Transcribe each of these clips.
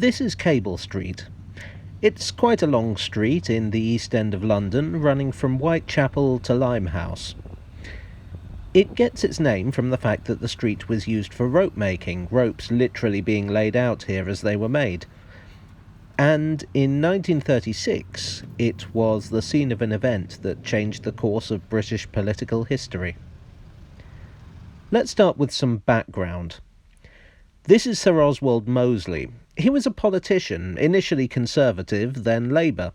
This is Cable Street. It's quite a long street in the East End of London, running from Whitechapel to Limehouse. It gets its name from the fact that the street was used for rope making, ropes literally being laid out here as they were made. And in 1936, it was the scene of an event that changed the course of British political history. Let's start with some background. This is Sir Oswald Mosley. He was a politician, initially Conservative, then Labour.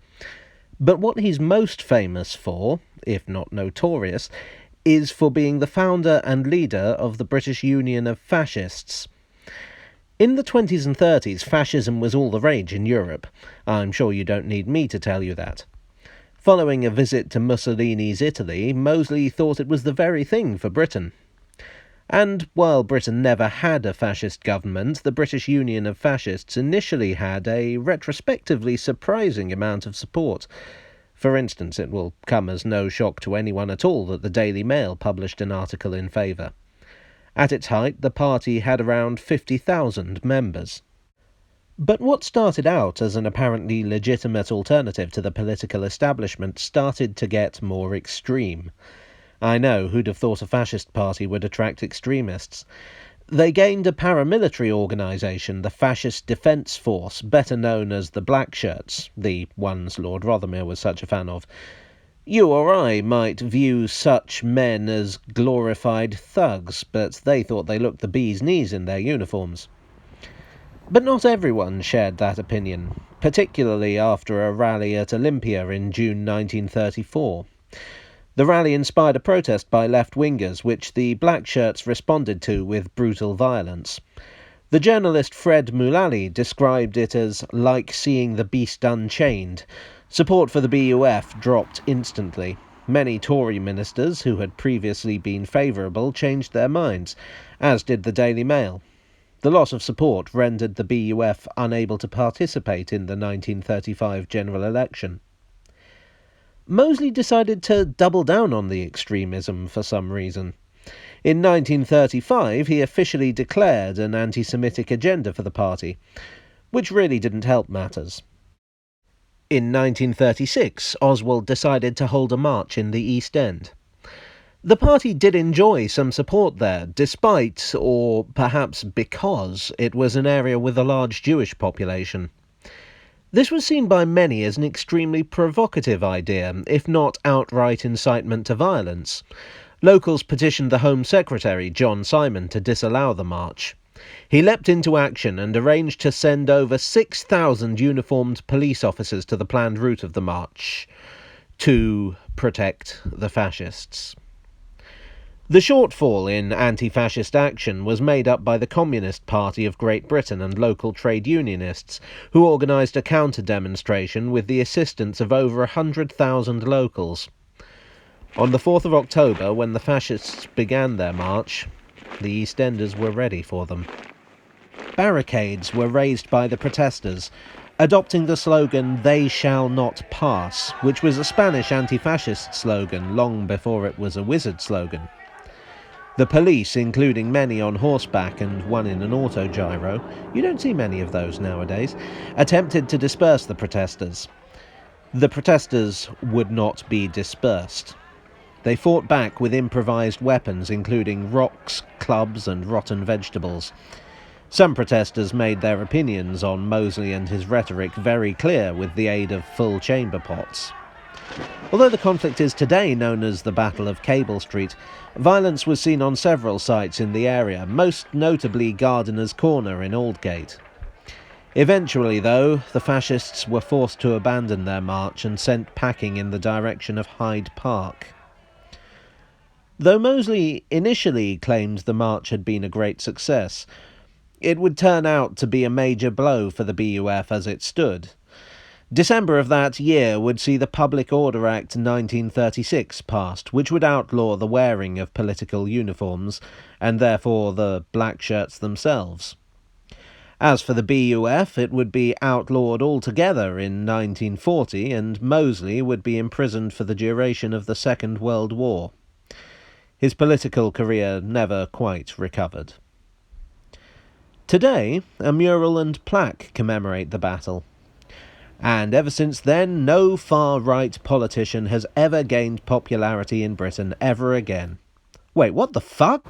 But what he's most famous for, if not notorious, is for being the founder and leader of the British Union of Fascists. In the 20s and 30s, fascism was all the rage in Europe. I'm sure you don't need me to tell you that. Following a visit to Mussolini's Italy, Mosley thought it was the very thing for Britain. And while Britain never had a fascist government, the British Union of Fascists initially had a retrospectively surprising amount of support. For instance, it will come as no shock to anyone at all that the Daily Mail published an article in favour. At its height, the party had around 50,000 members. But what started out as an apparently legitimate alternative to the political establishment started to get more extreme. I know, who'd have thought a fascist party would attract extremists. They gained a paramilitary organisation, the Fascist Defence Force, better known as the Black Shirts, the ones Lord Rothermere was such a fan of. You or I might view such men as glorified thugs, but they thought they looked the bee's knees in their uniforms. But not everyone shared that opinion, particularly after a rally at Olympia in June 1934. The rally inspired a protest by left-wingers, which the Black Shirts responded to with brutal violence. The journalist Fred Mullally described it as like seeing the beast unchained. Support for the BUF dropped instantly. Many Tory ministers who had previously been favourable changed their minds, as did the Daily Mail. The loss of support rendered the BUF unable to participate in the 1935 general election. Mosley decided to double down on the extremism for some reason. In 1935, he officially declared an anti-Semitic agenda for the party, which really didn't help matters. In 1936, Oswald decided to hold a march in the East End. The party did enjoy some support there, despite, or perhaps because, it was an area with a large Jewish population. This was seen by many as an extremely provocative idea, if not outright incitement to violence. Locals petitioned the Home Secretary, John Simon, to disallow the march. He leapt into action and arranged to send over 6,000 uniformed police officers to the planned route of the march, to protect the fascists. The shortfall in anti-fascist action was made up by the Communist Party of Great Britain and local trade unionists, who organised a counter-demonstration with the assistance of over 100,000 locals. On the 4th of October, when the fascists began their march, the EastEnders were ready for them. Barricades were raised by the protesters, adopting the slogan, "They shall not pass," which was a Spanish anti-fascist slogan long before it was a wizard slogan. The police, including many on horseback and one in an autogyro, you don't see many of those nowadays, attempted to disperse the protesters. The protesters would not be dispersed. They fought back with improvised weapons, including rocks, clubs and rotten vegetables. Some protesters made their opinions on Mosley and his rhetoric very clear with the aid of full chamber pots. Although the conflict is today known as the Battle of Cable Street, violence was seen on several sites in the area, most notably Gardiner's Corner in Aldgate. Eventually, though, the fascists were forced to abandon their march and sent packing in the direction of Hyde Park. Though Mosley initially claimed the march had been a great success, it would turn out to be a major blow for the BUF as it stood. December of that year would see the Public Order Act 1936 passed, which would outlaw the wearing of political uniforms, and therefore the Black Shirts themselves. As for the BUF, it would be outlawed altogether in 1940, and Mosley would be imprisoned for the duration of the Second World War. His political career never quite recovered. Today, a mural and plaque commemorate the battle. And ever since then, no far-right politician has ever gained popularity in Britain ever again. Wait, what the fuck?